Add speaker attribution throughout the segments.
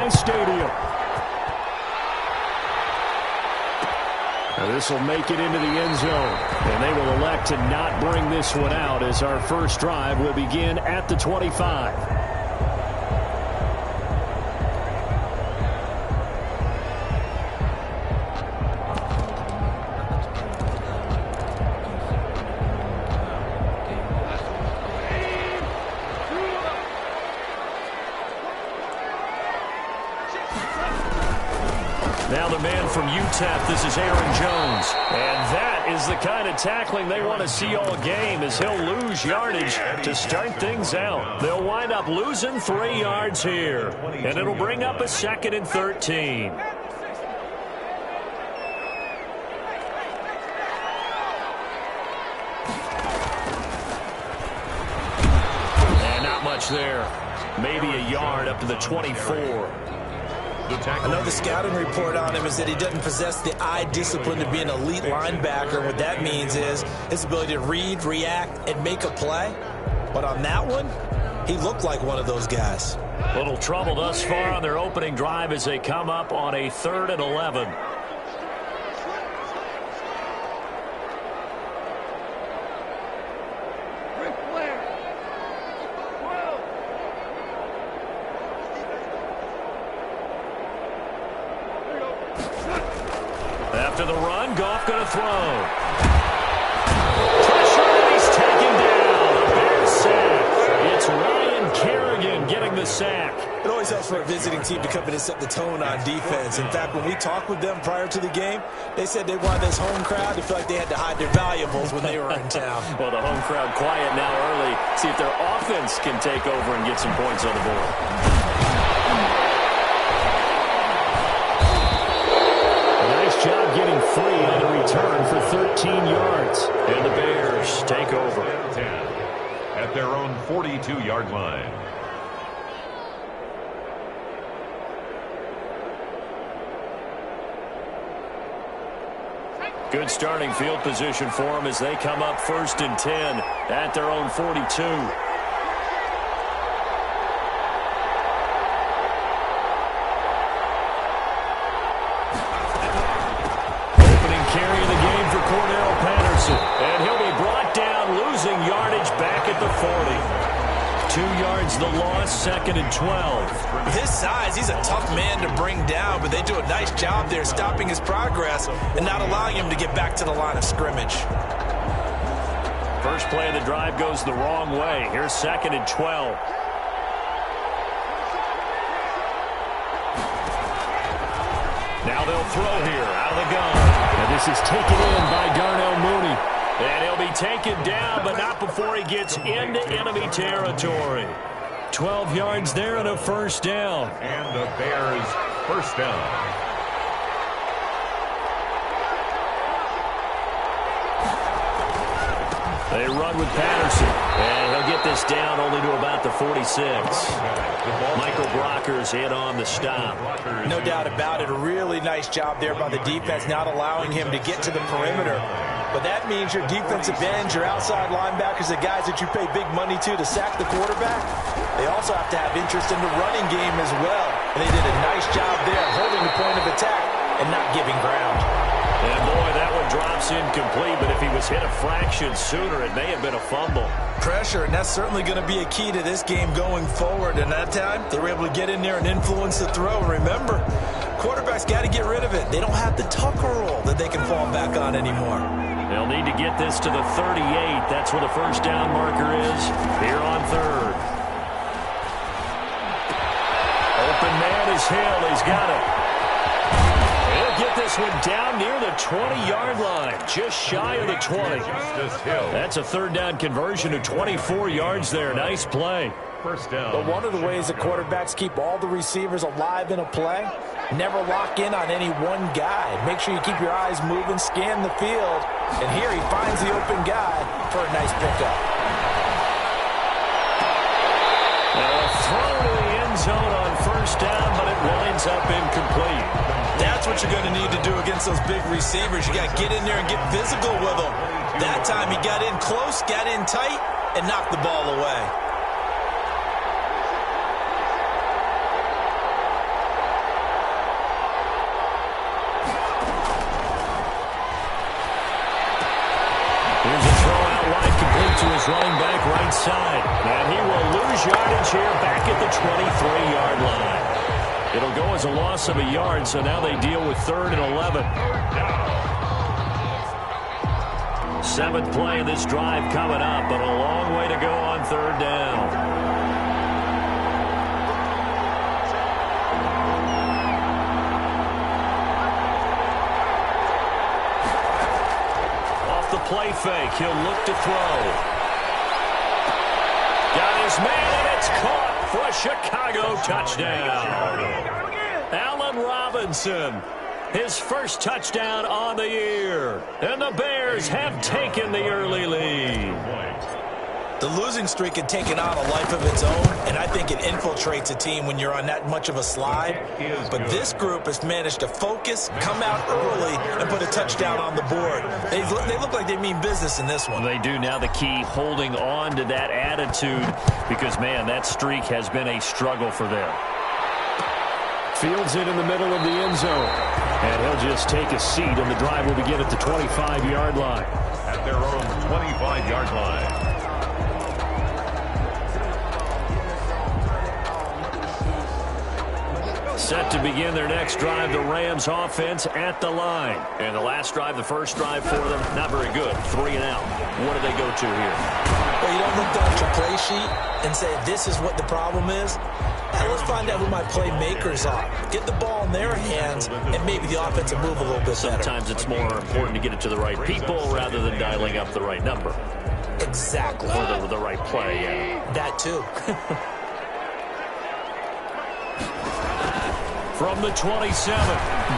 Speaker 1: Express Stadium. Now this will make it into the end zone, and they will elect to not bring this one out as our first drive will begin at the 25. Now the man from UTEP, this is Aaron Jones. And that is the kind of tackling they want to see all game as he'll lose yardage to start things out. They'll wind up losing 3 yards here. And it'll bring up a 2nd and 13. And not much there. Maybe a yard up to the 24.
Speaker 2: Another scouting report on him is that he doesn't possess the eye discipline to be an elite linebacker. What that means is his ability to read, react, and make a play. But on that one, he looked like one of those guys.
Speaker 1: Little trouble thus far on their opening drive as they come up on a 3rd and 11. After the run, Goff going to throw. Pressure, and he's taken down. A big sack. It's Ryan Kerrigan getting the sack.
Speaker 2: It always helps for a visiting team to come in and set the tone on defense. In fact, when we talked with them prior to the game, they said they wanted this home crowd to feel like they had to hide their valuables when they were in town.
Speaker 1: Well, the home crowd quiet now early. See if their offense can take over and get some points on the board. Job getting free on the return for 13 yards. And the Bears take over.
Speaker 3: 10 at their own 42-yard line.
Speaker 1: Good starting field position for them as they come up 1st and 10 at their own 42. And he'll be brought down, losing yardage back at the 40. 2 yards the loss, 2nd and 12.
Speaker 2: With his size, he's a tough man to bring down, but they do a nice job there stopping his progress and not allowing him to get back to the line of scrimmage.
Speaker 1: First play of the drive goes the wrong way. Here's 2nd and 12. Now they'll throw here out of the gun. And this is taken in by Darnell Mooney. And he'll be taken down, but not before he gets into enemy territory. 12 yards there and a 1st down.
Speaker 3: And the Bears' 1st down.
Speaker 1: They run with Patterson, and he'll get this down only to about the 46. Michael Brockers in on the stop.
Speaker 2: No doubt about it. A really nice job there by the defense, not allowing him to get to the perimeter. But that means your defensive ends, your outside linebackers, the guys that you pay big money to sack the quarterback, they also have to have interest in the running game as well. And they did a nice job there holding the point of attack and not giving ground.
Speaker 1: And boy, that one drops incomplete, but if he was hit a fraction sooner, it may have been a fumble.
Speaker 2: Pressure, and that's certainly going to be a key to this game going forward. And that time, they were able to get in there and influence the throw. Remember, quarterbacks got to get rid of it. They don't have the Tucker rule that they can fall back on anymore.
Speaker 1: They'll need to get this to the 38. That's where the 1st down marker is here on 3rd. Open man is Hill. He's got it. He'll get this one down near the 20-yard line, just shy of the 20. That's a 3rd down conversion to 24 yards there. Nice play.
Speaker 3: 1st down.
Speaker 2: But one of the ways that quarterbacks keep all the receivers alive in a play, never lock in on any one guy. Make sure you keep your eyes moving, scan the field, and here he finds the open guy for a nice pickup.
Speaker 1: Now a throw to the end zone on 1st down, but it winds up incomplete.
Speaker 2: That's what you're going to need to do against those big receivers. You got to get in there and get physical with them. That time he got in close, got in tight, and knocked the ball away.
Speaker 1: running back right side. And he will lose yardage here back at the 23-yard line. It'll go as a loss of a yard, so now they deal with 3rd and 11. 7th play of this drive coming up, but a long way to go on 3rd down. Off the play fake, he'll look to throw. Got his man, and it's caught for a Chicago touchdown. Allen Robinson, his first touchdown on the year. And the Bears have taken the early lead.
Speaker 2: The losing streak had taken on a life of its own, and I think it infiltrates a team when you're on that much of a slide. But this group has managed to focus, come out early, and put a touchdown on the board. They look like they mean business in this one.
Speaker 1: They do. Now the key, holding on to that attitude, because, man, that streak has been a struggle for them. Fields it in the middle of the end zone. And he'll just take a seat, and the drive will begin at the 25-yard line.
Speaker 3: At their own 25-yard line.
Speaker 1: Set to begin their next drive, the Rams offense at the line. And the last drive, the first drive for them, not very good. 3 and out. What do they go to here?
Speaker 2: Well, you don't look down at your play sheet and say, this is what the problem is. Now let's find out who my playmakers are. Get the ball in their hands, and maybe the offense will move a little bit better.
Speaker 1: Sometimes it's more important to get it to the right people rather than dialing up the right number.
Speaker 2: Exactly.
Speaker 1: Or the right play, yeah.
Speaker 2: That too.
Speaker 1: From the 27,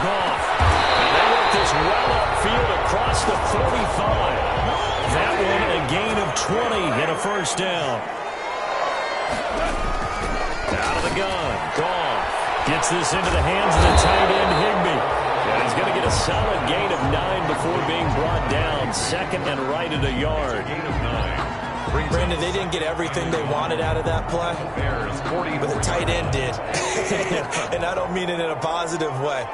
Speaker 1: Goff. And they work this well upfield across the 45. That one a gain of 20 and a first down. Out of the gun, Goff gets this into the hands of the tight end, Higbee. And he's going to get a solid gain of 9 before being brought down. 2nd and right at a yard.
Speaker 3: Gain of 9.
Speaker 2: Brandon, they didn't get everything they wanted out of that play, but the tight end did. And I don't mean it in a positive way.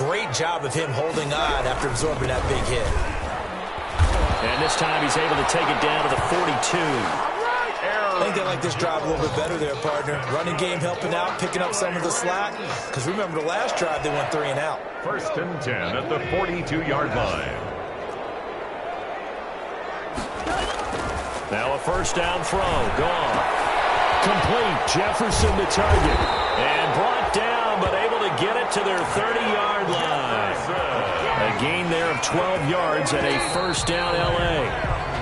Speaker 2: Great job of him holding on after absorbing that big hit.
Speaker 1: And this time he's able to take it down to the 42.
Speaker 2: I think they like this drive a little bit better there, partner. Running game helping out, picking up some of the slack. Because remember the last drive, they went 3 and out.
Speaker 3: 1st and 10 at the 42-yard line.
Speaker 1: Now a first down throw. Gone. Complete. Jefferson the target. And brought down, but able to get it to their 30-yard line. A gain there of 12 yards and a first down L.A.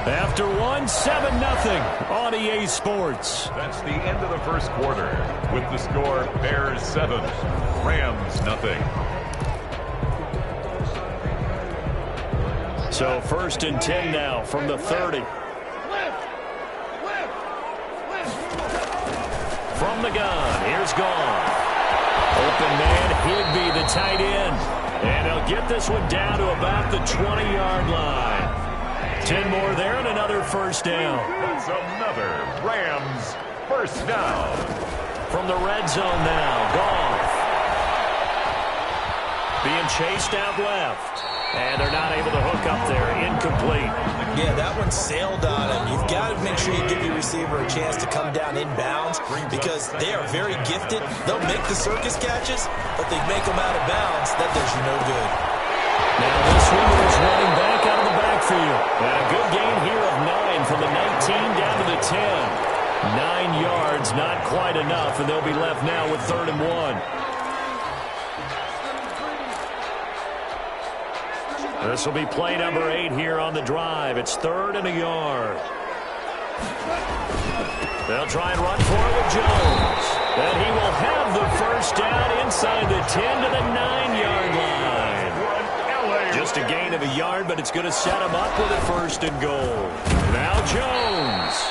Speaker 1: After one, 7-0 on EA Sports.
Speaker 3: That's the end of the first quarter. With the score, Bears 7, Rams 0.
Speaker 1: So 1st and 10 now from the 30. From the gun, here's Goff. Open man, Higbee, the tight end. And he'll get this one down to about the 20-yard line. 10 more there and another first down.
Speaker 3: That's another Rams first down.
Speaker 1: From the red zone now, Goff. Being chased out left. And they're not able to hook up there. Incomplete.
Speaker 2: Yeah, that one sailed on him. You've got to make sure you give your receiver a chance to come down inbounds because they are very gifted. They'll make the circus catches, but they make them out of bounds. That does you no good.
Speaker 1: Now this one is running back out of the backfield. And a good gain here of 9 from the 19 down to the 10. 9 yards, not quite enough, and they'll be left now with 3rd and 1. This will be play number 8 here on the drive. It's 3rd and a yard. They'll try and run for it with Jones. And he will have the first down inside the 10 to the 9-yard line. Just a gain of a yard, but it's going to set him up with a 1st and goal. Now Jones.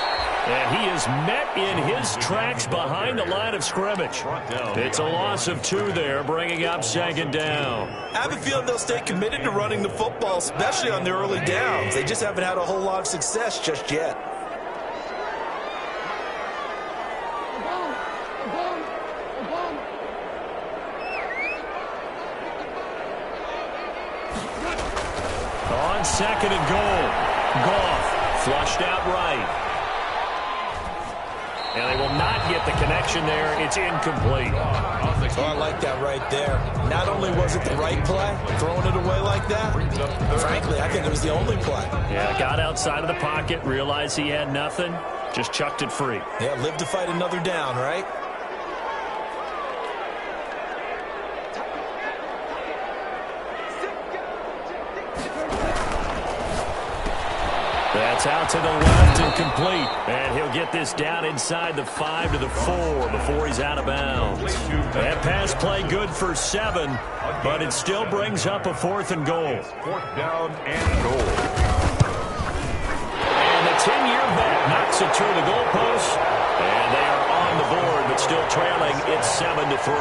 Speaker 1: And he is met in his tracks behind the line of scrimmage. It's a loss of 2 there, bringing up 2nd down.
Speaker 2: I have a feeling they'll stay committed to running the football, especially on their early downs. They just haven't had a whole lot of success just yet.
Speaker 1: On 2nd and goal, Goff flushed out right. And they will not get the connection there. It's incomplete.
Speaker 2: So I like that right there. Not only was it the right play, throwing it away like that, frankly, I think it was the only play.
Speaker 1: Yeah, got outside of the pocket, realized he had nothing, just chucked it free.
Speaker 2: Yeah, live to fight another down, right?
Speaker 1: That's out to the left and complete. And he'll get this down inside the 5 to the 4 before he's out of bounds. That pass play good for 7, but it still brings up a 4th and goal.
Speaker 3: 4th down and goal.
Speaker 1: And the 10-year vet knocks it through the goalpost. And they are on the board, but still trailing. It's 7 to 3.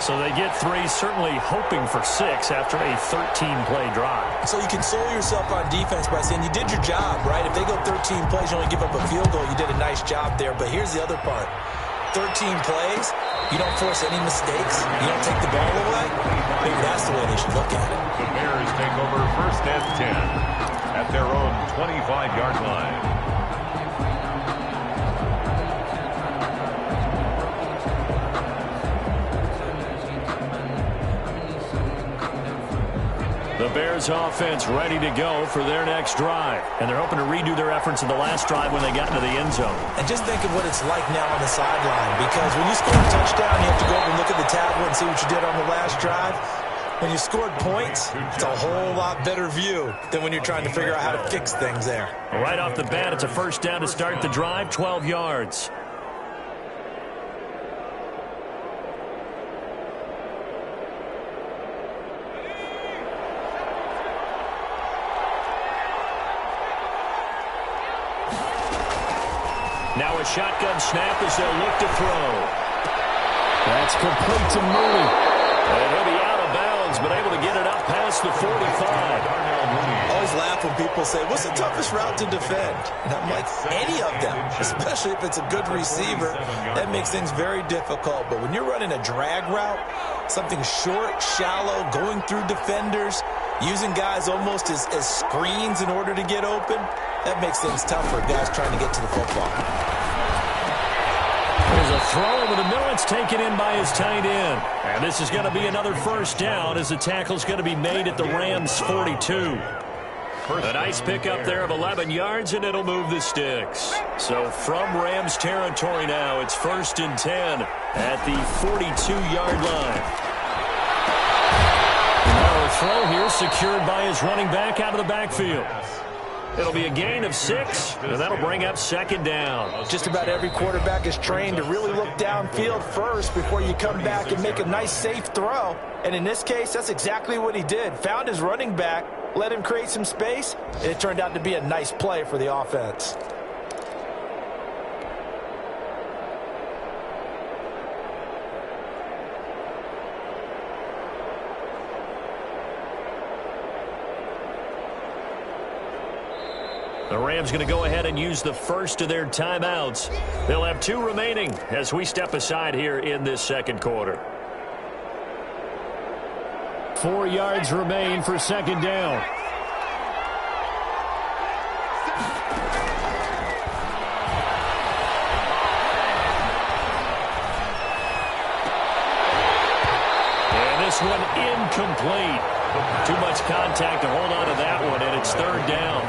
Speaker 1: So they get 3, certainly hoping for 6 after a 13-play drive.
Speaker 2: So you console yourself on defense by saying you did your job, right? If they go 13 plays, you only give up a field goal, you did a nice job there. But here's the other part. 13 plays, you don't force any mistakes, you don't take the ball away. Maybe that's the way they should look at it.
Speaker 3: The Bears take over 1st and 10 at their own 25-yard line.
Speaker 1: The Bears offense ready to go for their next drive. And they're hoping to redo their efforts in the last drive when they got into the end zone.
Speaker 2: And just think of what it's like now on the sideline. Because when you score a touchdown, you have to go over and look at the tablet and see what you did on the last drive. When you scored points, it's a whole lot better view than when you're trying to figure out how to fix things there.
Speaker 1: Right off the bat, it's a 1st down to start the drive, 12 yards. Now a shotgun snap as they'll look to throw. That's complete to Mooney. And he'll be out of bounds, but able to get it up past the 45.
Speaker 2: I always laugh when people say, what's the toughest route to defend? And I'm like, any of them, especially if it's a good receiver. That makes things very difficult. But when you're running a drag route, something short, shallow, going through defenders, using guys almost as screens in order to get open, that makes things tough for guys trying to get to the football.
Speaker 1: There's a throw over the middle. It's taken in by his tight end. And this is going to be another 1st down as the tackle's going to be made at the Rams' 42. A nice pickup there of 11 yards, and it'll move the sticks. So from Rams territory now, it's 1st and 10 at the 42-yard line. Now a throw here secured by his running back out of the backfield. It'll be a gain of 6, and that'll bring up 2nd down.
Speaker 2: Just about every quarterback is trained to really look downfield first before you come back and make a nice, safe throw. And in this case, that's exactly what he did. Found his running back, let him create some space, and it turned out to be a nice play for the offense.
Speaker 1: The Rams going to go ahead and use the first of their timeouts. They'll have 2 remaining as we step aside here in this 2nd quarter. 4 yards remain for 2nd down. And this one incomplete. Too much contact to hold on to that one, and it's 3rd down.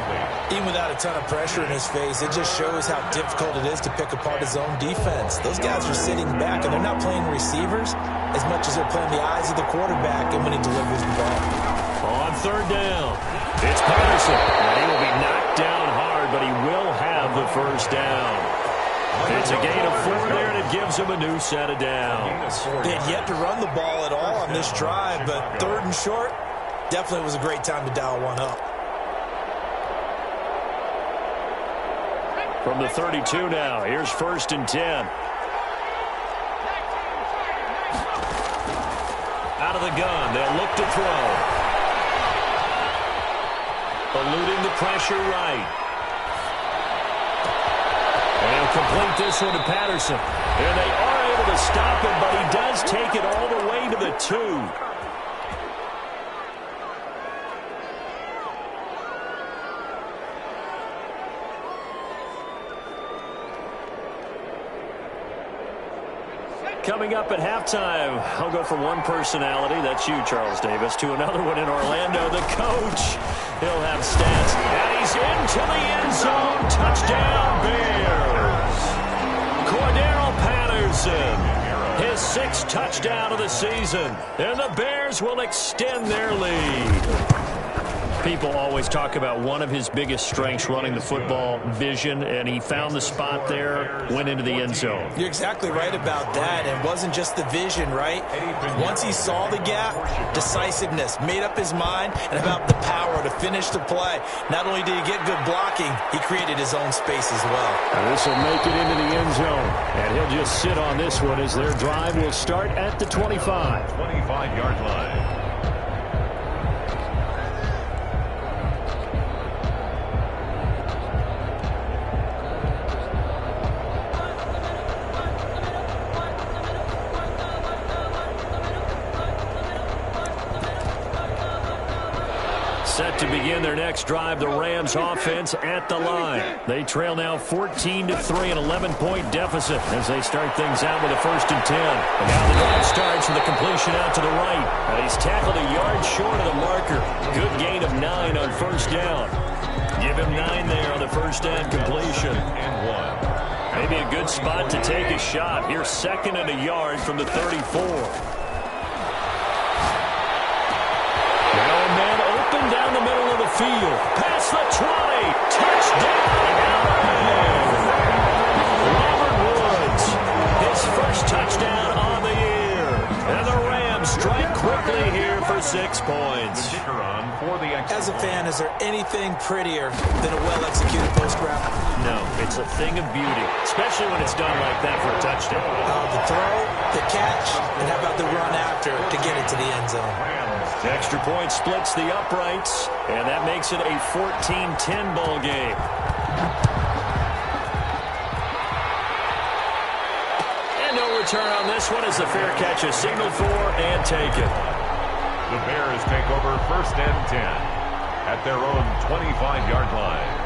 Speaker 2: Even without a ton of pressure in his face, it just shows how difficult it is to pick apart his own defense. Those guys are sitting back, and they're not playing receivers as much as they're playing the eyes of the quarterback and when he delivers the ball.
Speaker 1: On 3rd down, it's Patterson. And he will be knocked down hard, but he will have the 1st down. It's a gain of 4 there, and it gives him a new set of downs.
Speaker 2: They had yet to run the ball at all on this drive, but 3rd and short, definitely was a great time to dial one up.
Speaker 1: From the 32 now, here's 1st and 10. Out of the gun, they'll look to throw. Eluding the pressure right. And he'll complete this one to Patterson. And they are able to stop him, but he does take it all the way to the 2. Coming up at halftime, I'll go from one personality, that's you, Charles Davis, to another one in Orlando, the coach. He'll have stats, and he's into the end zone. Touchdown, Bears. Cordero Patterson, his 6th touchdown of the season, and the Bears will extend their lead. People always talk about one of his biggest strengths, running the football, vision, and he found the spot there, went into the end zone.
Speaker 2: You're exactly right about that. It wasn't just the vision, right? Once he saw the gap, decisiveness, made up his mind, and about the power to finish the play. Not only did he get good blocking, he created his own space as well.
Speaker 1: This will make it into the end zone, and he'll just sit on this one as their drive will start at the 25.
Speaker 3: 25-yard line.
Speaker 1: Set to begin their next drive, the Rams offense at the line. They trail now 14-3, an 11-point deficit as they start things out with a 1st and 10. And now the drive starts with a completion out to the right. And he's tackled a yard short of the marker. Good gain of 9 on 1st down. Give him 9 there on the 1st down completion.
Speaker 3: And 1.
Speaker 1: Maybe a good spot to take a shot. Here's 2nd and a yard from the 34. Down the middle of the field, past the 20, touchdown, Robert Woods, his 1st touchdown on the year, and the Rams strike quickly here for 6 points.
Speaker 2: As a fan, is there anything prettier than a well-executed post route?
Speaker 1: No, it's a thing of beauty, especially when it's done like that for a touchdown.
Speaker 2: The throw, the catch, and how about the run after to get it to the end zone?
Speaker 1: Extra point splits the uprights, and that makes it a 14-10 ball game. And no return on this one as the fair catch is signaled for and taken.
Speaker 3: The Bears take over 1st and 10 at their own 25-yard line.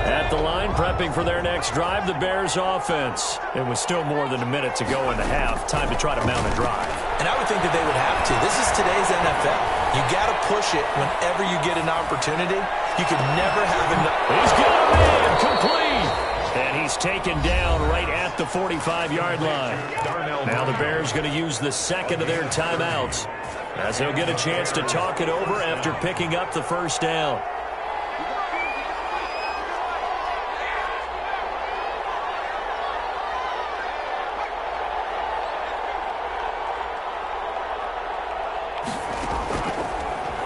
Speaker 1: At the line, prepping for their next drive, the Bears offense. It was still more than a minute to go in the half. Time to try to mount a drive.
Speaker 2: And I would think that they would have to. This is today's NFL. You got to push it whenever you get an opportunity. You could never have enough.
Speaker 1: He's got a man, complete. And he's taken down right at the 45-yard line. Now the Bears going to use the 2nd of their timeouts as they'll get a chance to talk it over after picking up the 1st down.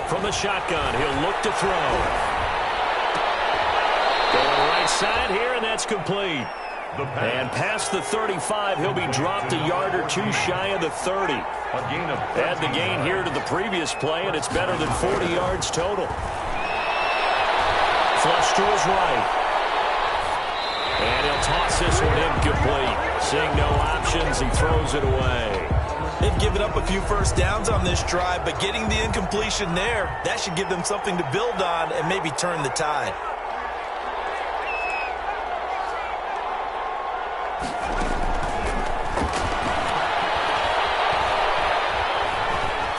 Speaker 1: From the shotgun, he'll look to throw. Going right side here, and that's complete. And past the 35, he'll be dropped a yard or 2 shy of the 30. Add the gain here to the previous play, and it's better than 40 yards total. Flush to his right. And he'll toss this one incomplete. Seeing no options, he throws it away.
Speaker 2: They've given up a few 1st downs on this drive, but getting the incompletion there, that should give them something to build on and maybe turn the tide.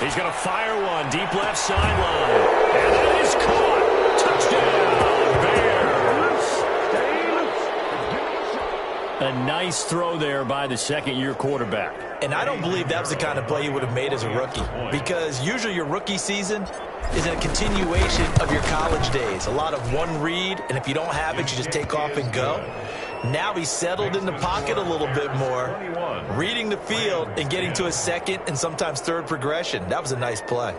Speaker 1: He's going to fire one deep left sideline. And that is caught. Touchdown, Bears. A nice throw there by the 2nd-year quarterback.
Speaker 2: And I don't believe that was the kind of play he would have made as a rookie, because usually your rookie season is a continuation of your college days. A lot of one read, and if you don't have it, you just take off and go. Now he's settled in the pocket a little bit more, reading the field and getting to his 2nd and sometimes 3rd progression. That was a nice play.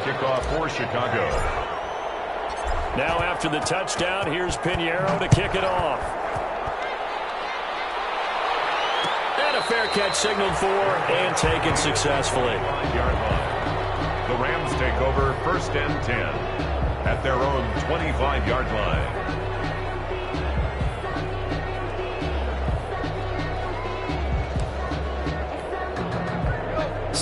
Speaker 3: Kickoff for Chicago.
Speaker 1: Now after the touchdown, here's Pinheiro to kick it off. And a fair catch signaled for and taken successfully.
Speaker 3: The Rams take over 1st and 10 at their own 25-yard line.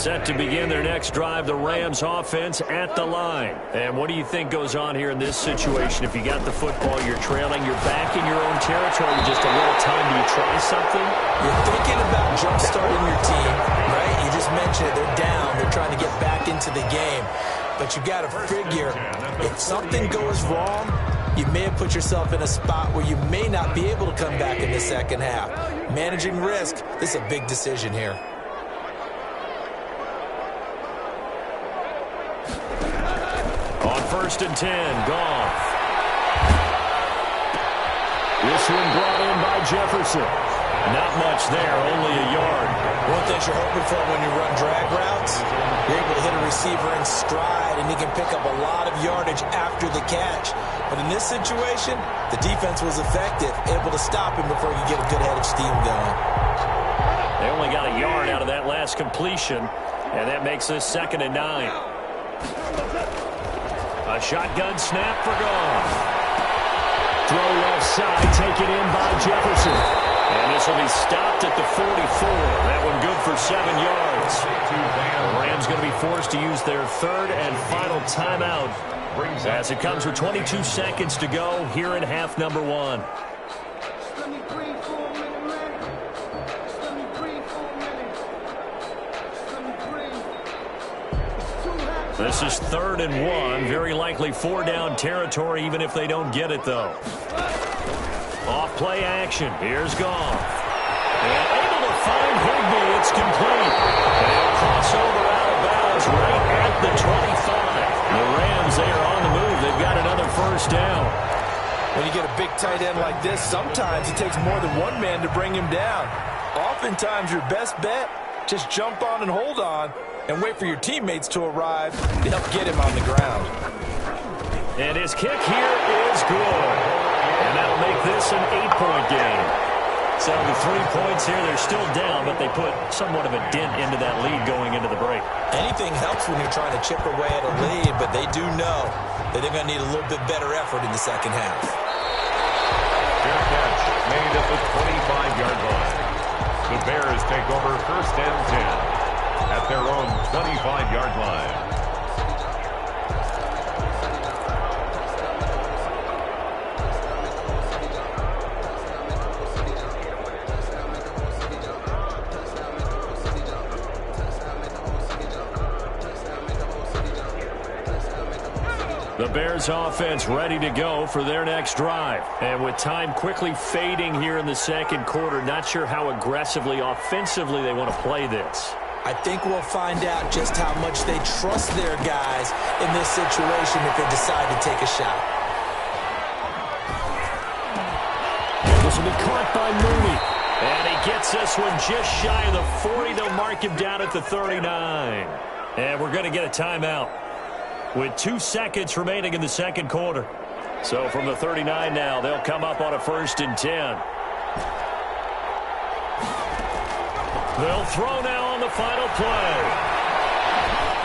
Speaker 1: Set to begin their next drive, the Rams offense at the line. And what do you think goes on here in this situation? If you got the football, you're trailing, you're back in your own territory, just a little time. Do you try something?
Speaker 2: You're thinking about jump-starting your team, right? You just mentioned it. They're down. They're trying to get back into the game. But you got to figure, if something goes wrong, you may have put yourself in a spot where you may not be able to come back in the second half. Managing risk, this is a big decision here.
Speaker 1: On 1st and 10, Goff. This one brought in by Jefferson. Not much there, only a yard.
Speaker 2: One thing you're hoping for when you run drag routes, you're able to hit a receiver in stride, and he can pick up a lot of yardage after the catch. But in this situation, the defense was effective, able to stop him before he could get a good head of steam going.
Speaker 1: They only got a yard out of that last completion, and that makes this 2nd and 9. A shotgun snap for Goff. Throw left side, taken in by Jefferson. And this will be stopped at the 44. That one good for 7 yards. The Rams going to be forced to use their 3rd and final timeout as it comes with 22 seconds to go here in half number 1. This is 3rd and 1. Very likely 4-down territory, even if they don't get it, though. Off-play action. Here's Goff. And able to find Higbee. It's complete. And a crossover out of bounds right at the 25. The Rams, they are on the move. They've got another 1st down.
Speaker 2: When you get a big tight end like this, sometimes it takes more than one man to bring him down. Oftentimes, your best bet, just jump on and hold on and wait for your teammates to arrive to help get him on the ground.
Speaker 1: And his kick here is good. And that'll make this an 8-point game. So the 3 points here, they're still down, but they put somewhat of a dent into that lead going into the break.
Speaker 2: Anything helps when you're trying to chip away at a lead, but they do know that they're going to need a little bit better effort in the second half.
Speaker 3: Fair catch made at the 25-yard line. The Bears take over 1st and 10 at their own 25-yard line.
Speaker 1: The Bears offense ready to go for their next drive. And with time quickly fading here in the 2nd quarter, not sure how aggressively, offensively they want to play this.
Speaker 2: I think we'll find out just how much they trust their guys in this situation if they decide to take a shot.
Speaker 1: This will be caught by Mooney. And he gets this one just shy of the 40. They'll mark him down at the 39. And we're going to get a timeout with 2 seconds remaining in the 2nd quarter. So from the 39 now, they'll come up on a 1st and 10. They'll throw now on the final play.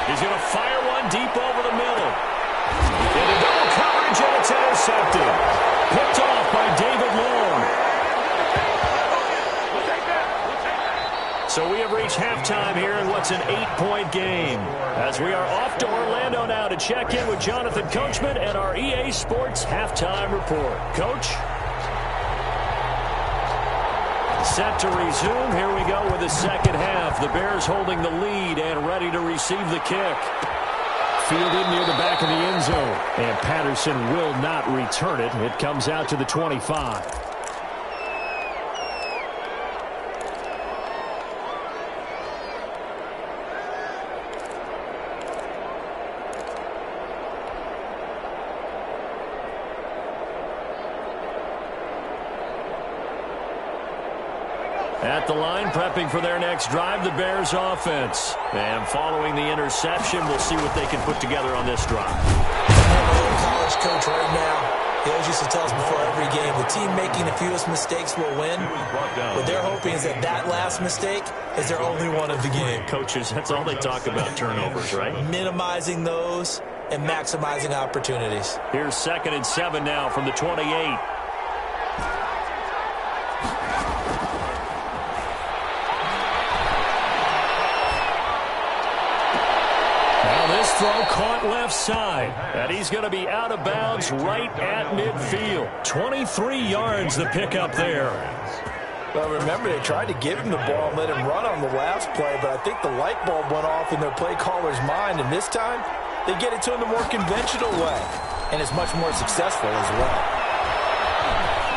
Speaker 1: He's going to fire one deep over the middle. Into double coverage, and it's intercepted. Picked off by David Long. So we have reached halftime here in what's an 8-point game. As we are off to Orlando now to check in with Jonathan Coachman and our EA Sports Halftime Report. Coach? Set to resume. Here we go with the 2nd half. The Bears holding the lead and ready to receive the kick. Fielded near the back of the end zone. And Patterson will not return it. It comes out to the 25. At the line, prepping for their next drive, the Bears offense. And following the interception, we'll see what they can put together on this drive.
Speaker 2: I'm a college coach right now. He always used to tell us before every game, the team making the fewest mistakes will win. What they're hoping is that that last mistake is their only one of the game.
Speaker 1: Coaches, that's all they talk about, turnovers, right?
Speaker 2: Minimizing those and maximizing opportunities.
Speaker 1: Here's 2nd and 7 now from the 28. throw caught left side. And he's going to be out of bounds right at midfield. 23 yards the pickup there.
Speaker 2: Well, remember, they tried to give him the ball and let him run on the last play, but I think the light bulb went off in their play caller's mind, and this time they get it to him the more conventional way, and it's much more successful as well.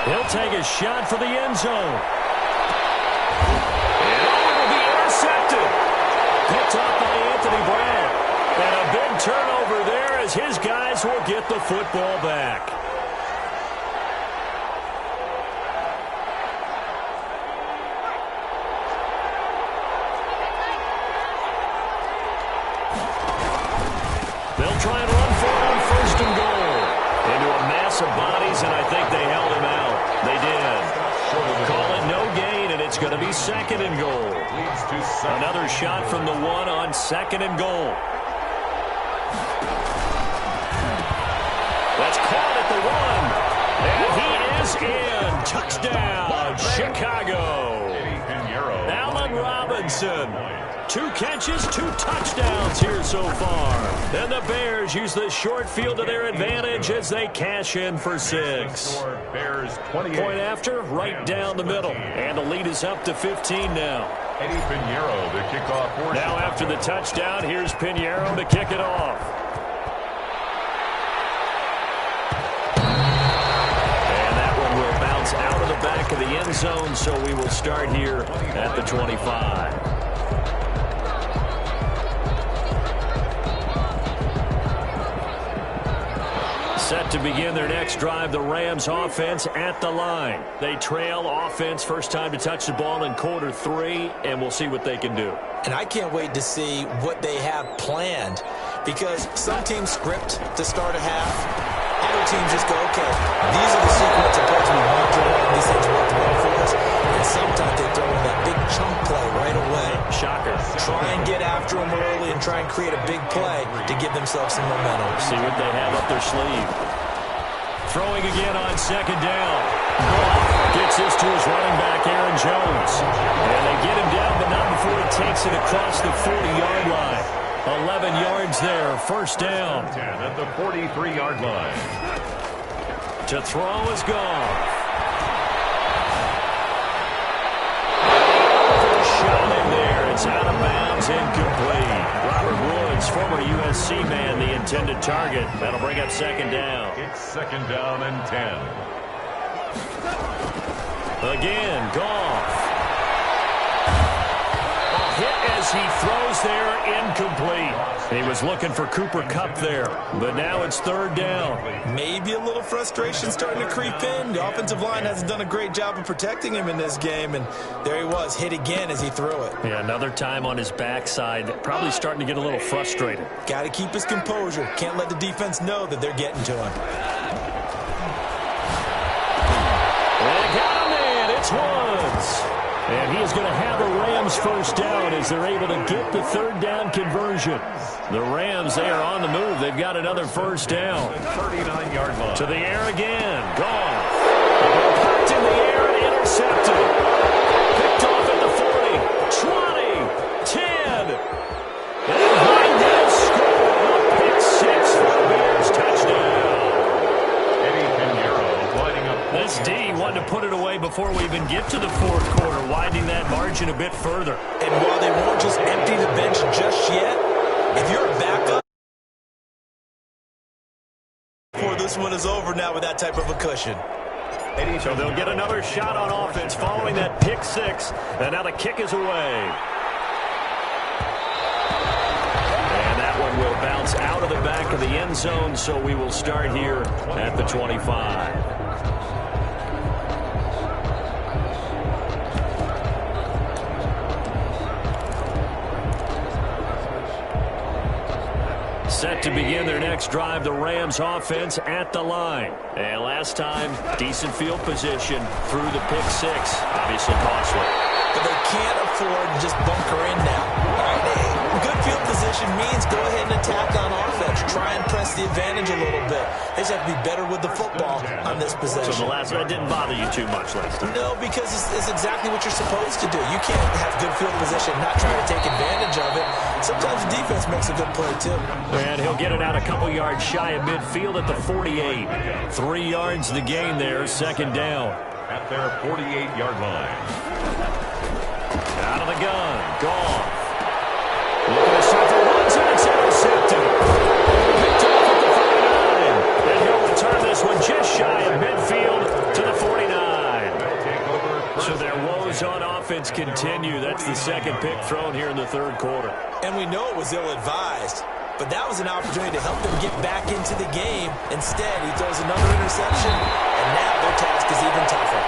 Speaker 1: He'll take a shot for the end zone. And it will be intercepted. Picked up by Anthony Brown. And a big turnover there as his guys will get the football back. They'll try and run for it on first and goal. Into a mass of bodies, and I think they held him out. They did. Call it no gain, and it's going to be second and goal. Another shot from the one on second and goal. That's caught at the one. And he is in. Touchdown, Chicago. Allen Robinson. 2 catches, 2 touchdowns here so far. And the Bears use the short field to their advantage as they cash in for 6. Point after, right down the middle. And the lead is up to 15 now.
Speaker 3: Eddie Pinheiro, the kickoff.
Speaker 1: Now after the touchdown, here's Pinheiro to kick it off. And that one will bounce out of the back of the end zone, so we will start here at the 25. Set to begin their next drive, the Rams offense at the line. They trail offense, first time to touch the ball in quarter 3, and we'll see what they can do.
Speaker 2: And I can't wait to see what they have planned, because some teams script to start a half. Other teams just go, okay, these are the sequence of plays we want to run. These things work well for us. And sometimes they throw in that big chunk play right away.
Speaker 1: Shocker.
Speaker 2: Try and get after them early and try and create a big play to give themselves some momentum.
Speaker 1: See what they have up their sleeve. Throwing again on second down. Goff gets this to his running back, Aaron Jones. And they get him down, but not before he takes it across the 40-yard line. 11 yards there, first down.
Speaker 3: 10 at the 43-yard line.
Speaker 1: To throw is Goff. Shot in there. It's out of bounds, incomplete. Robert Woods, former USC man, the intended target. That'll bring up second down.
Speaker 3: It's second down and 10.
Speaker 1: Again, Goff. Hit as he throws there, incomplete. He was looking for Cooper Kupp there, but now it's third down.
Speaker 2: Maybe a little frustration starting to creep in. The offensive line hasn't done a great job of protecting him in this game, and there he was, hit again as he threw it.
Speaker 1: Yeah, another time on his backside, probably starting to get a little frustrated.
Speaker 2: Got to keep his composure. Can't let the defense know that they're getting to him.
Speaker 1: They got him in. It's Woods. And he is going to have the Rams first down as they're able to get the third down conversion. The Rams, they are on the move. They've got another first down.
Speaker 3: 39-yard line.
Speaker 1: To the air again. Goff. Popped in the air and intercepted. Picked off at the 40, 20, 10. And behind this score, a pick 6 for the Bears. Touchdown.
Speaker 3: Eddie Pinheiro lining up.
Speaker 1: This D wanted to put it away before we even get to the fourth quarter, widening that margin a bit further.
Speaker 2: And while they won't just empty the bench just yet, if you're a backup before this one is over now with that type of a cushion.
Speaker 1: So they'll get another shot on offense following that pick 6, and now the kick is away. And that one will bounce out of the back of the end zone, so we will start here at the 25. Set to begin their next drive, the Rams offense at the line. And last time, decent field position through the pick 6. Obviously costly.
Speaker 2: but they can't afford to just bunker in now. All right, good field position means go ahead and attack on offense. Try and press the advantage a little bit. They just have to be better with the football on this possession.
Speaker 1: So the last one didn't bother you too much last time?
Speaker 2: No, because it's exactly what you're supposed to do. You can't have good field position and not try to take advantage of it. Sometimes the defense makes a good play, too.
Speaker 1: And he'll get it out a couple yards shy of midfield at the 48. 3 yards the gain there, second down.
Speaker 3: At their 48-yard line.
Speaker 1: Out of the gun, Goff. Looking to set the runs, and it's intercepted. Picked off at the 49. And he'll return this one just shy of midfield to the 49. So their woes on offense continue. That's the second pick thrown here in the third quarter.
Speaker 2: And we know it was ill-advised, but that was an opportunity to help them get back into the game. Instead, he throws another interception, and now their task is even tougher.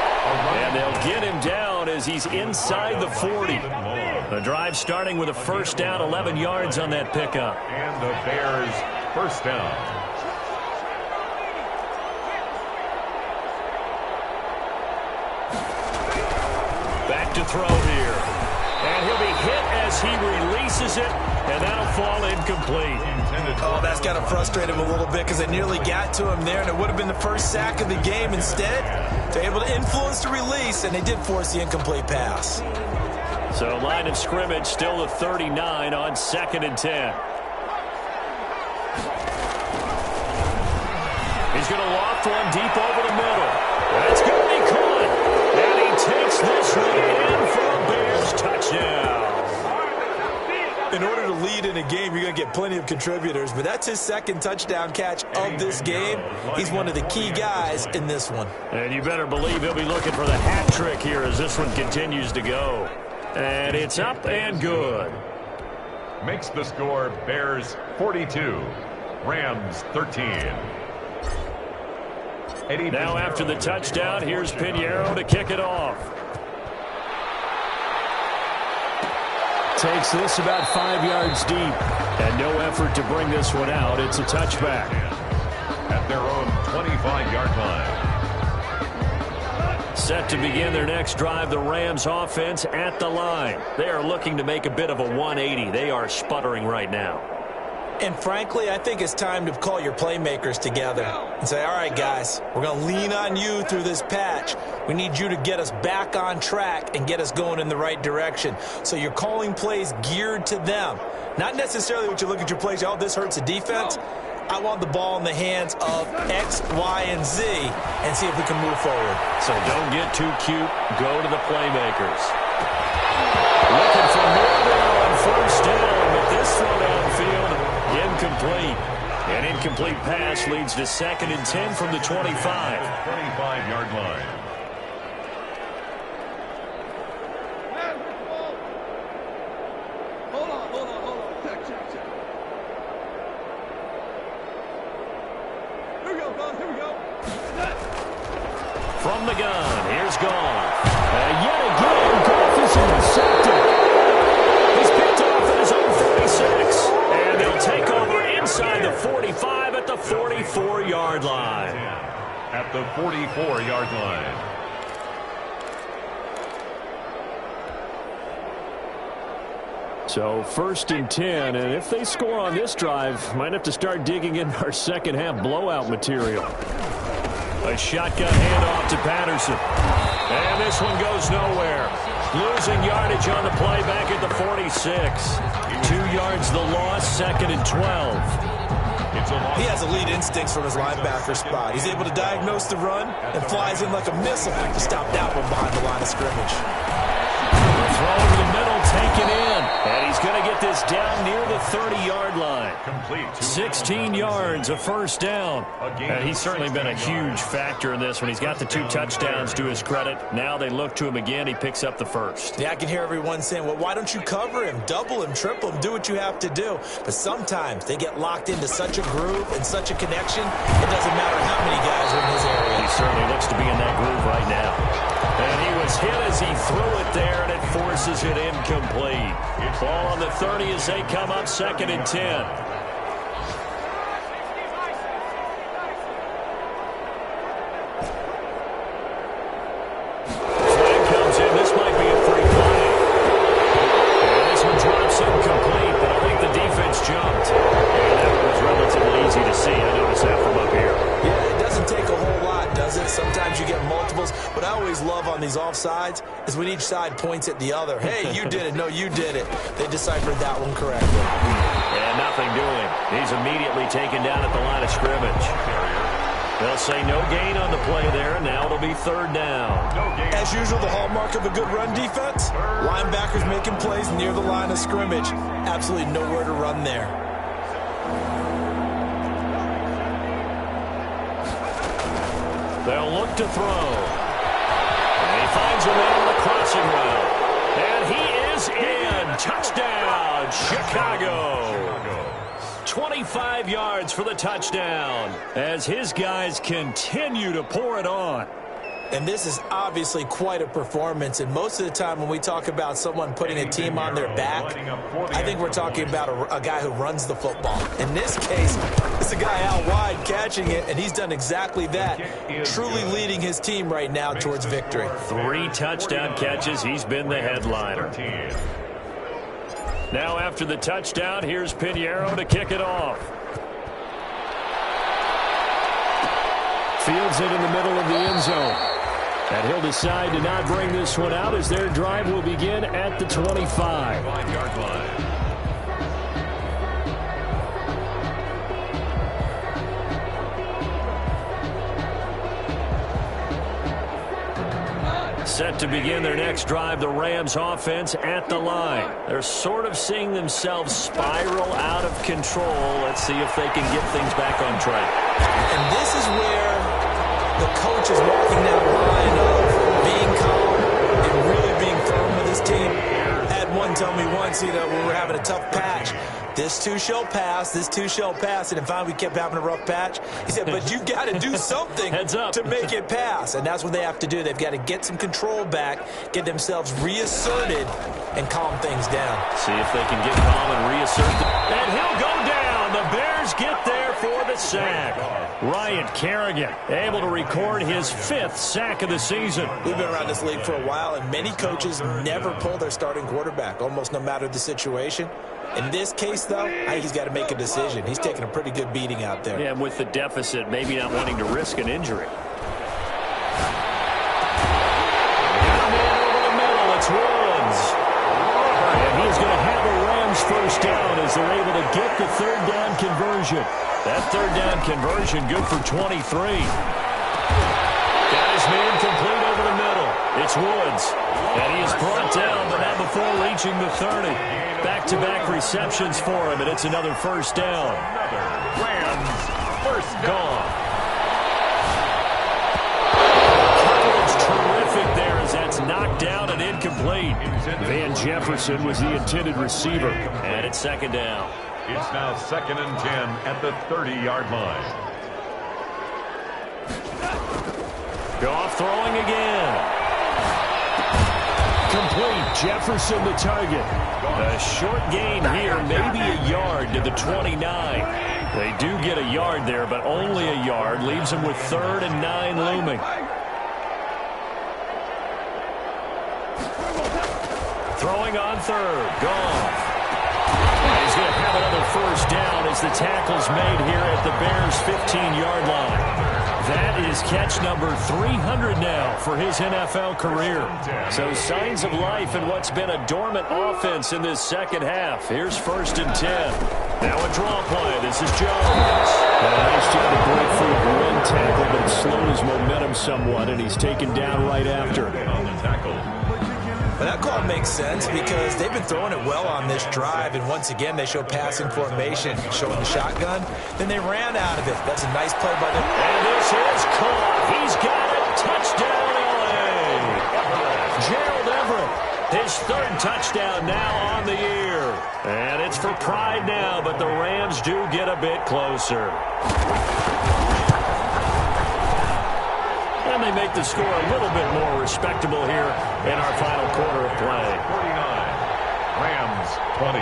Speaker 1: And they'll get him down as he's inside the 40. The drive starting with a first down, 11 yards on that pickup.
Speaker 3: And the Bears first down.
Speaker 1: Back to throw here. And he'll be hit as he releases it, and that'll fall incomplete.
Speaker 2: Oh, that's got to frustrate him a little bit because they nearly got to him there, and it would have been the first sack of the game. Instead, they're able to influence the release, and they did force the incomplete pass.
Speaker 1: So line of scrimmage still the 39 on 2nd and 10. He's going to loft one deep over the middle. That's going to be caught. And he takes this one in for a Bears touchdown.
Speaker 2: In order to lead in a game, you're going to get plenty of contributors, but that's his second touchdown catch of this game. He's one of the key guys in this one.
Speaker 1: And you better believe he'll be looking for the hat trick here as this one continues to go. And it's up and good.
Speaker 3: Makes the score Bears 42, Rams 13.
Speaker 1: Now after the touchdown, here's Pinheiro to kick it off. Takes this about 5 yards deep. And no effort to bring this one out. It's a touchback.
Speaker 3: At their own 25-yard line.
Speaker 1: Set to begin their next drive, the Rams offense at the line. They are looking to make a bit of a 180. They are sputtering right now.
Speaker 2: And frankly, I think it's time to call your playmakers together and say, all right, guys, we're going to lean on you through this patch. We need you to get us back on track and get us going in the right direction. So you're calling plays geared to them. Not necessarily what you look at your plays, oh, this hurts the defense. I want the ball in the hands of X, Y, and Z and see if we can move forward.
Speaker 1: So don't get too cute. Go to the playmakers. Looking for more there on first down, but this one downfield, incomplete. An incomplete pass leads to 2nd and 10 from the 25.
Speaker 3: 25-yard line.
Speaker 1: From the gun, here's Goff. Yet again, Goff is intercepted. He's picked off at his own 46. And they'll take over inside the 45 at the 44-yard line.
Speaker 3: At the 44-yard line.
Speaker 1: So 1st and 10, and if they score on this drive, might have to start digging in our second half blowout material. A shotgun handoff to Patterson. And this one goes nowhere. Losing yardage on the play back at the 46. 2 yards the loss, 2nd and 12.
Speaker 2: He has elite instincts from his linebacker spot. He's able to diagnose the run and flies in like a missile to stop that one behind the line of scrimmage.
Speaker 1: Throw over the middle, taken in. And he's going to get this down near the 30-yard line.
Speaker 3: Complete.
Speaker 1: 16 yards, a first down. And he's certainly been a huge factor in this one. He's got the 2 touchdowns to his credit. Now they look to him again. He picks up the first.
Speaker 2: Yeah, I can hear everyone saying, well, why don't you cover him, double him, triple him, do what you have to do. But sometimes they get locked into such a groove and such a connection, it doesn't matter how many guys are in his area.
Speaker 1: He certainly looks to be in that groove right now. And he was hit as he threw it there, and it forces it incomplete. Ball on the 30 as they come up 2nd and 10. Flag comes in. This might be a free play.
Speaker 2: sides is when each side points at the other. Hey, you did it. No, you did it. They deciphered that one correctly.
Speaker 1: And nothing doing. He's immediately taken down at the line of scrimmage. They'll say no gain on the play there. Now it'll be third down.
Speaker 2: As usual, the hallmark of a good run defense, linebackers making plays near the line of scrimmage. Absolutely nowhere to run there.
Speaker 1: They'll look to throw. And he finds a man on the crossing route. And he is in. Touchdown, Chicago. 25 yards for the touchdown as his guys continue to pour it on.
Speaker 2: And this is obviously quite a performance. And most of the time when we talk about someone putting a team on their back, I think we're talking about a guy who runs the football. In this case, it's a guy out wide catching it, and he's done exactly that, truly leading his team right now towards victory.
Speaker 1: 3 touchdown catches. He's been the headliner. Now after the touchdown, here's Pinheiro to kick it off. Fields it in the middle of the end zone. And he'll decide to not bring this one out as their drive will begin at the 25-yard line. Set to begin their next drive, the Rams offense at the line. They're sort of seeing themselves spiral out of control. Let's see if they can get things back on track.
Speaker 2: And this is where the coach is walking that line of being calm and really being firm with his team. Had one tell me once, when we're having a tough patch, this too shall pass, this too shall pass. And finally we kept having a rough patch. He said, but you've got to do something to make it pass. And that's what they have to do. They've got to get some control back, get themselves reasserted, and calm things down.
Speaker 1: See if they can get calm and reassert. And he'll go down. The Bears get there for the sack. Ryan Kerrigan able to record his 5th sack of the season.
Speaker 2: We've been around this league for a while, and many coaches never pull their starting quarterback, almost no matter the situation. In this case, though, I think he's got to make a decision. He's taking a pretty good beating out there.
Speaker 1: Yeah, and with the deficit, maybe not wanting to risk an injury. Over the middle, it's Woods. And he's going to have a Rams first down as they're able to get the third down conversion. That third down conversion good for 23. Got his man complete over the middle. It's Woods. And he is brought down, but not before reaching the 30. Back-to-back receptions for him, and it's another first down.
Speaker 3: Rams first
Speaker 1: gone. Coverage terrific there as that's knocked down and incomplete. Van Jefferson was the intended receiver, and it's second down.
Speaker 3: It's now 2nd and 10 at the 30-yard line.
Speaker 1: Goff throwing again. Complete. Jefferson the target. A short gain here, maybe a yard to the 29. They do get a yard there, but only a yard. Leaves them with 3rd and 9 looming. Throwing on 3rd. Goff. He's going to have another first down as the tackle's made here at the Bears' 15-yard line. That is catch number 300 now for his NFL career. So signs of life in what's been a dormant offense in this second half. Here's 1st and 10. Now a draw play. This is Jones. And a nice job to break free of the run tackle, but it slowed his momentum somewhat, and he's taken down right after.
Speaker 2: But that call makes sense because they've been throwing it well on this drive, and once again they show passing formation, showing the shotgun. Then they ran out of it. That's a nice play by them.
Speaker 1: And this is caught. He's got it. Touchdown, LA. Gerald Everett, his 3rd touchdown now on the year. And it's for pride now, but the Rams do get a bit closer. And they make the score a little bit more respectable here in our final quarter of play.
Speaker 3: 49. Rams 20.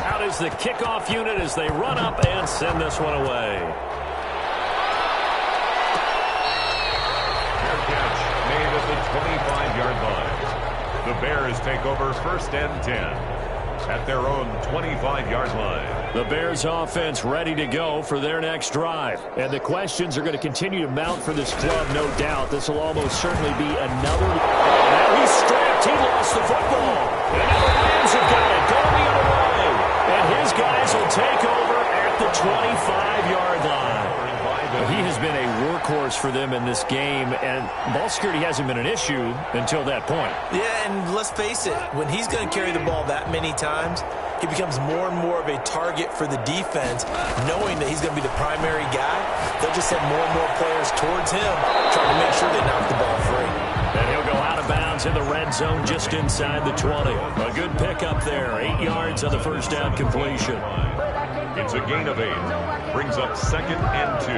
Speaker 1: Out is the kickoff unit as they run up and send this one away.
Speaker 3: Fair catch made at the 25-yard line. The Bears take over 1st and 10. at their own 25-yard line.
Speaker 1: The Bears offense ready to go for their next drive. And the questions are going to continue to mount for this club, no doubt. This will almost certainly be another. Now he's strapped. He lost the football. And now the Rams have got it going the other way. And his guys will take over at the 25-yard line. He has been a workhorse for them in this game, and ball security hasn't been an issue until that point.
Speaker 2: Yeah, and let's face it, when he's going to carry the ball that many times, he becomes more and more of a target for the defense, knowing that he's going to be the primary guy. They'll just send more and more players towards him, trying to make sure they knock the ball free.
Speaker 1: And he'll go out of bounds in the red zone just inside the 20. A good pickup there, 8 yards on the first down completion.
Speaker 3: It's a gain of 8. Brings up 2nd and 2.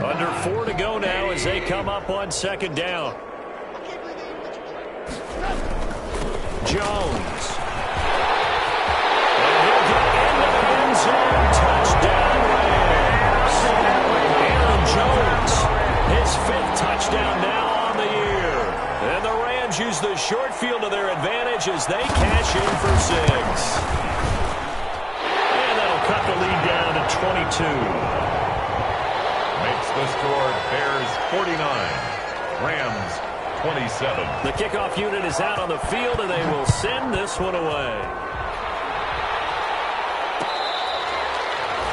Speaker 1: Under 4 to go now as they come up on 2nd down. Jones. And he'll get into the end zone. Touchdown Rams. Aaron Jones, his 5th touchdown now on the year. And the Rams use the short field to their advantage as they cash in for 6. Cut the lead down to 22.
Speaker 3: Makes the score Bears 49, Rams 27.
Speaker 1: The kickoff unit is out on the field, and they will send this one away.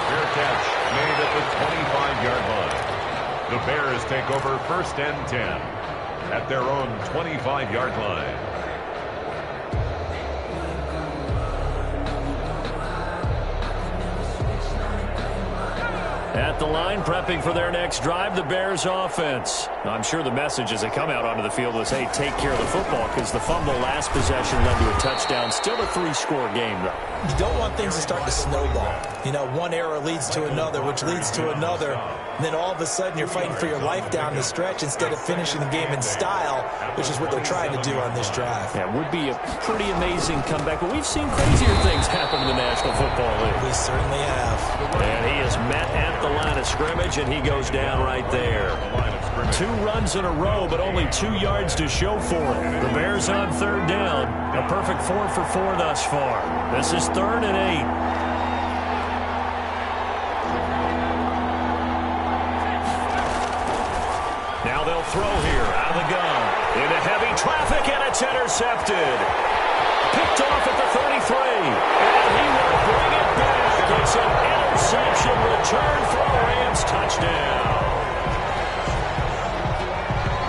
Speaker 3: Fair catch made at the 25-yard line. The Bears take over 1st and 10 at their own 25-yard line.
Speaker 1: At the line, prepping for their next drive, the Bears offense. I'm sure the message as they come out onto the field was, hey, take care of the football, because the fumble last possession led to a touchdown. Still a 3-score game, though.
Speaker 2: You don't want things to start to snowball. You know, one error leads to another, which leads to another. And then all of a sudden you're fighting for your life down the stretch instead of finishing the game in style, which is what they're trying to do on this drive.
Speaker 1: Yeah, it would be a pretty amazing comeback, but we've seen crazier things happen in the National Football League.
Speaker 2: We certainly have.
Speaker 1: And he is met at the line of scrimmage, and he goes down right there. 2 runs in a row, but only 2 yards to show for it. The Bears on 3rd down. A perfect 4 for 4 thus far. This is 3rd and 8. Now they'll throw here out of the gun. Into heavy traffic, and it's intercepted. Picked off at the 33. And he will bring it back. It's an interception return for a Rams touchdown.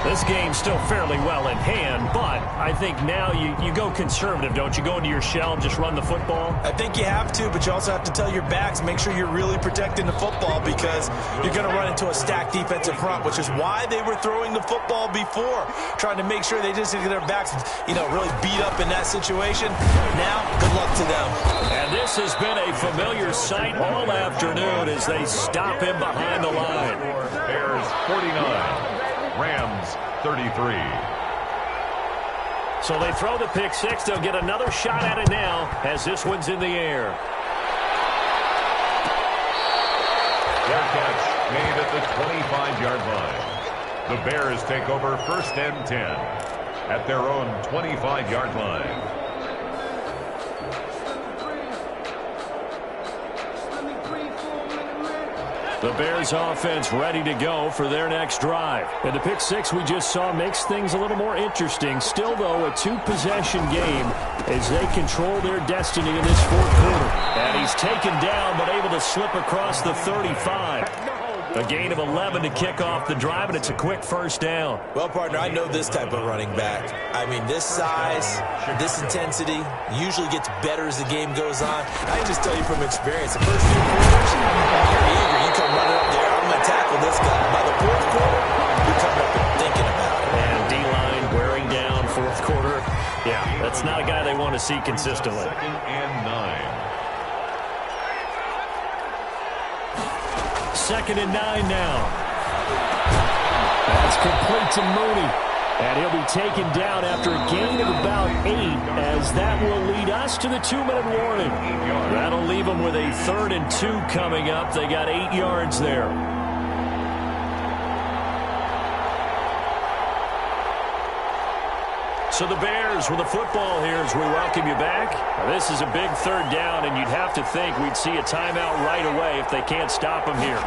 Speaker 1: This game's still fairly well in hand, but I think now you go conservative, don't you? Go into your shell and just run the football?
Speaker 2: I think you have to, but you also have to tell your backs, make sure you're really protecting the football, because you're going to run into a stacked defensive front, which is why they were throwing the football before, trying to make sure they just get their backs, really beat up in that situation. Now, good luck to them.
Speaker 1: And this has been a familiar sight all afternoon as they stop him behind the line.
Speaker 3: Bears 49. Rams 33.
Speaker 1: So they throw the pick 6. They'll get another shot at it now as this one's in the air.
Speaker 3: Fair catch made at the 25-yard line. The Bears take over 1st and 10 at their own 25-yard line.
Speaker 1: The Bears offense ready to go for their next drive. And the pick 6 we just saw makes things a little more interesting. Still, though, a 2-possession game as they control their destiny in this 4th quarter. And he's taken down but able to slip across the 35. A gain of 11 to kick off the drive, and it's a quick 1st down.
Speaker 2: Well, partner, I know this type of running back. I mean, this size, this intensity usually gets better as the game goes on. I can just tell you from experience, the first few quarters, you're eager. You come running up there, I'm going to tackle this guy. By the 4th quarter, you're coming up and thinking about it.
Speaker 1: And D-line wearing down 4th quarter. Yeah, that's not a guy they want to see consistently.
Speaker 3: 2nd and 9.
Speaker 1: 2nd and 9 now. That's complete to Mooney. And he'll be taken down after a gain of about 8, as that will lead us to the 2-minute warning. That'll leave them with a 3rd and 2 coming up. They got 8 yards there. So the Bears with the football here as we welcome you back. This is a big third down, and you'd have to think we'd see a timeout right away if they can't stop him here.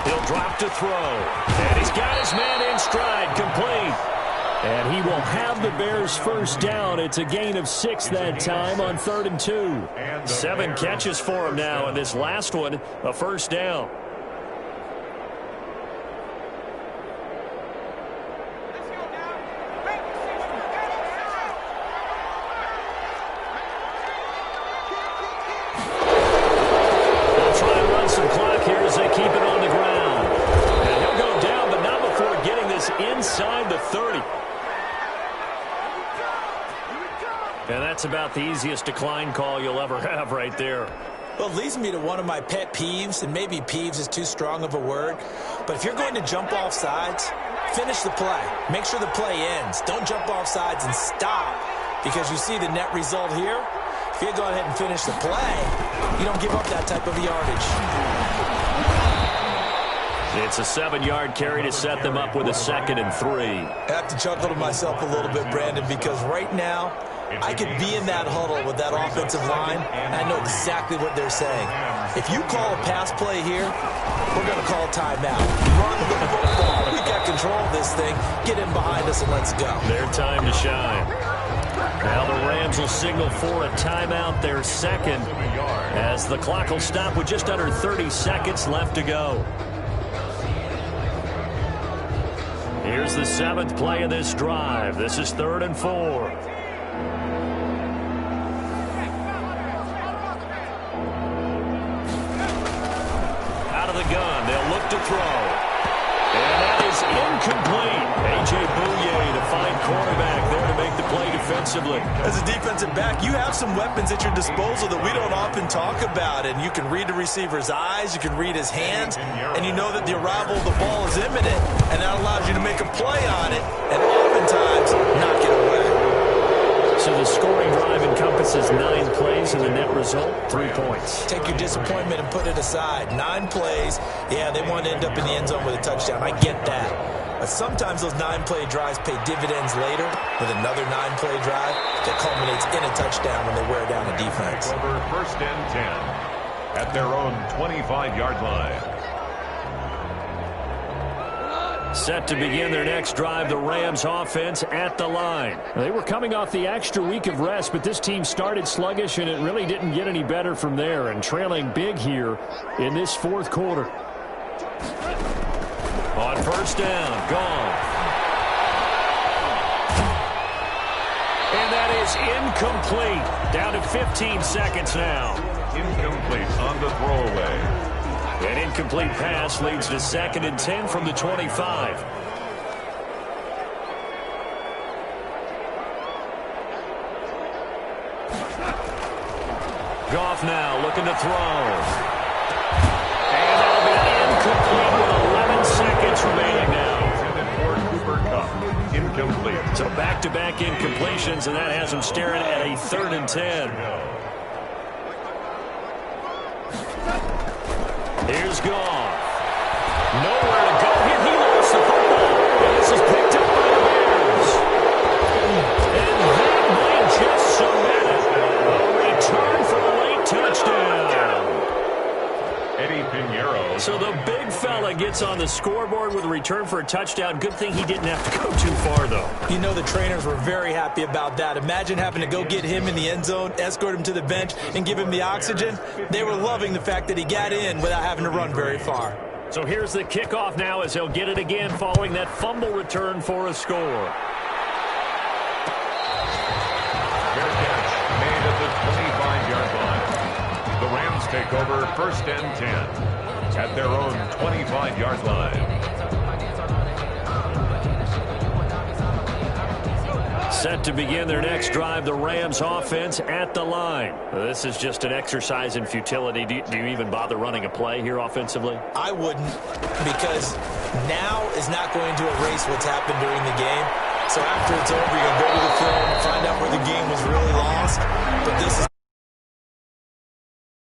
Speaker 1: He'll drop to throw. And he's got his man in stride, complete. And he will have the Bears first down. It's a gain of 6 that time on 3rd and 2. 7 catches for him now, and this last one, a first down. They'll try and run some clock here as they keep it on the ground. And he'll go down, but not before getting this inside the 30. And that's about the easiest decline call you'll ever have right there.
Speaker 2: Well, it leads me to one of my pet peeves, and maybe peeves is too strong of a word, but if you're going to jump off sides, finish the play. Make sure the play ends. Don't jump off sides and stop, because you see the net result here. If you go ahead and finish the play, you don't give up that type of yardage.
Speaker 1: It's a 7-yard carry to set them up with a 2nd and 3.
Speaker 2: I have to chuckle to myself a little bit, Brandon, because right now, I could be in that huddle with that offensive line, and I know exactly what they're saying. If you call a pass play here, we're going to call a timeout. Run the football. We got control of this thing. Get in behind us and let's go.
Speaker 1: Their time to shine. Now the Rams will signal for a timeout, their 2nd, as the clock will stop with just under 30 seconds left to go. Here's the 7th play of this drive. This is 3rd and 4. The gun. They'll look to throw. And that is incomplete. A.J. Bouye to find quarterback there to make the play defensively.
Speaker 2: As a defensive back, you have some weapons at your disposal that we don't often talk about. And you can read the receiver's eyes, you can read his hands, and you know that the arrival of the ball is imminent. And that allows you to make a play on it and oftentimes knock it away.
Speaker 1: So the scoring drive encompasses 9 plays, and the net result, 3 points.
Speaker 2: Take your disappointment and put it aside. 9 plays, yeah, they want to end up in the end zone with a touchdown. I get that. But sometimes those 9-play drives pay dividends later with another 9-play drive that culminates in a touchdown when they wear down a defense.
Speaker 3: Over 1st and 10 at their own 25-yard line.
Speaker 1: Set to begin their next drive, the Rams offense at the line. They were coming off the extra week of rest, but this team started sluggish, and it really didn't get any better from there, and trailing big here in this 4th quarter. On 1st down, gone. And that is incomplete. Down to 15 seconds now.
Speaker 3: Incomplete on the throwaway.
Speaker 1: An incomplete pass leads to 2nd and 10 from the 25. Goff now looking to throw. And that'll be incomplete with 11 seconds remaining now.
Speaker 3: Cooper Kupp, incomplete.
Speaker 1: So back-to-back incompletions, and that has him staring at a 3rd and 10. Here's Goff. Nowhere to go here. He lost the football. And this is picked up by the Bears. And that might just cement it. A return for a late touchdown.
Speaker 3: Eddie Pinheiro.
Speaker 1: So the big fella gets on the scoreboard with a return for a touchdown. Good thing he didn't have to go too far, though.
Speaker 2: You know the trainers were very happy about that. Imagine having to go get him in the end zone, escort him to the bench, and give him the oxygen. They were loving the fact that he got in without having to run very far.
Speaker 1: So here's the kickoff now as he'll get it again following that fumble return for a score.
Speaker 3: Fair catch made at the 25-yard line. The Rams take over 1st and 10 at their own 25-yard line.
Speaker 1: Set to begin their next drive, the Rams offense at the line. This is just an exercise in futility. Do you even bother running a play here offensively?
Speaker 2: I wouldn't, because now is not going to erase what's happened during the game. So after it's over, you're going to go to the film, find out where the game was really lost. But this is